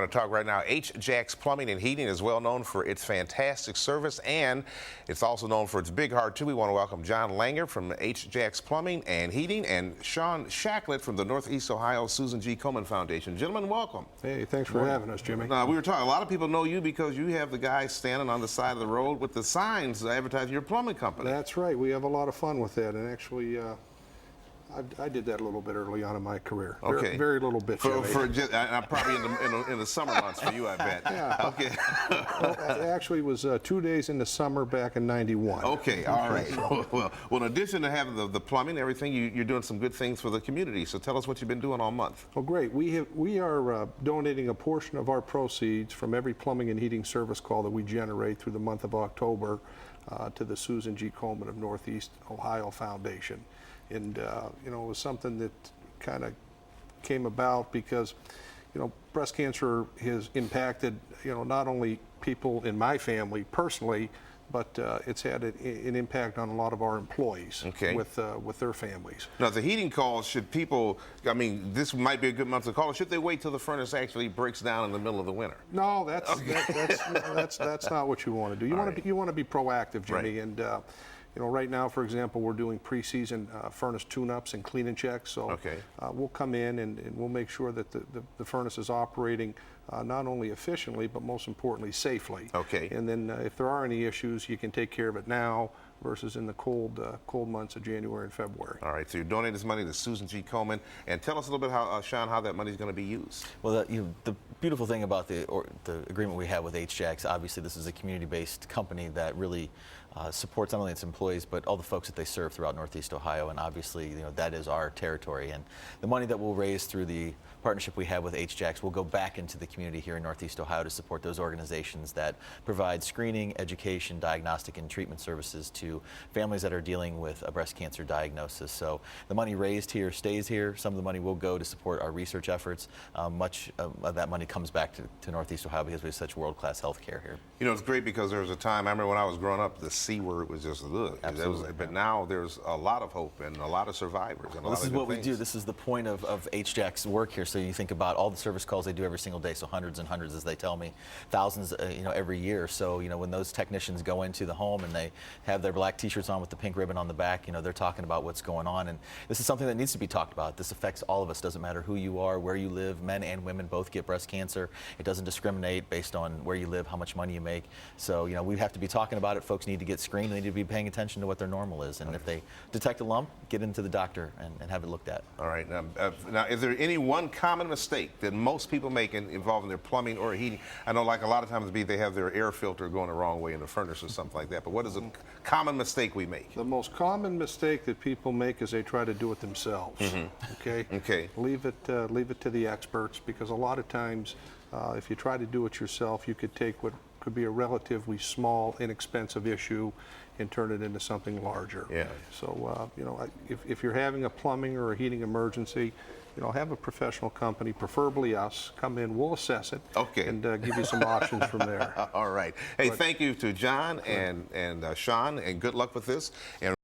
We're going to talk right now. Hjacks Plumbing and Heating is well known for its fantastic service, and it's also known for its big heart too. We want to welcome John Langer from Hjacks Plumbing and Heating and Sean Shacklett from the Northeast Ohio Susan G. Komen Foundation. Gentlemen, welcome. Hey, thanks for having us, Jimmy. We were talking, a lot of people know you because you have the guys standing on the side of the road with the signs advertising your plumbing company. That's right. We have a lot of fun with that, and actually, I did that a little bit early on in my career. Okay. Very little bit. I'm probably in the summer months for you, I bet. Yeah. Okay. Well, it actually was 2 days in the summer back in '91. Okay. All right. Well, in addition to having the plumbing and everything, you're doing some good things for the community. So tell us what you've been doing all month. Well, great. We are donating a portion of our proceeds from every plumbing and heating service call that we generate through the month of October to the Susan G. Komen of Northeast Ohio Foundation. And, it was something that kind of came about because, breast cancer has impacted, not only people in my family personally, but it's had an impact on a lot of our employees with their families. Now, the heating calls, should people, this might be a good month to call, or should they wait till the furnace actually breaks down in the middle of the winter? No, that's not what you want to do. You want to be proactive, Jimmy, right. And right now, for example, we're doing pre-season furnace tune-ups and clean and checks. So we'll come in and we'll make sure that the furnace is operating not only efficiently, but most importantly, safely. Okay. And then if there are any issues, you can take care of it now versus in the cold months of January and February. All right, so you're donating this money to Susan G. Komen, and tell us a little bit, Sean, how that money is going to be used. Well, the beautiful thing about the agreement we have with Hjacks, obviously this is a community-based company that really supports not only its employees, but all the folks that they serve throughout Northeast Ohio, and obviously, that is our territory. And the money that we'll raise through the partnership we have with Hjacks will go back into the community here in Northeast Ohio to support those organizations that provide screening, education, diagnostic, and treatment services to families that are dealing with a breast cancer diagnosis. So the money raised here stays here. Some of the money will go to support our research efforts. Much of that money comes back to Northeast Ohio because we have such world-class health care here. It's great because there was a time, I remember when I was growing up, the C word was just ugh. Absolutely. But now there's a lot of hope and a lot of survivors. And this is what we do. This is the point of Hjacks' work here. So you think about all the service calls they do every single day, so hundreds and hundreds, as they tell me, thousands, every year. So, when those technicians go into the home and they have their black T-shirts on with the pink ribbon on the back, they're talking about what's going on. And this is something that needs to be talked about. This affects all of us. Doesn't matter who you are, where you live. Men and women both get breast cancer. It doesn't discriminate based on where you live, how much money you make. So, we have to be talking about it. Folks need to get screened. They need to be paying attention to what their normal is. And if they detect a lump, get into the doctor and have it looked at. All right. Now, is there any one common mistake that most people make involving their plumbing or heating? I know, like a lot of times, they have their air filter going the wrong way in the furnace or something like that. But what is a common mistake we make? The most common mistake that people make is they try to do it themselves. Okay. Okay. Leave it to the experts, because a lot of times, if you try to do it yourself, you could take what could be a relatively small, inexpensive issue and turn it into something larger. Yeah. So, if you're having a plumbing or a heating emergency, have a professional company, preferably us, come in, we'll assess it, and give you some options from there. All right. Hey, thank you to John and Sean, and good luck with this. And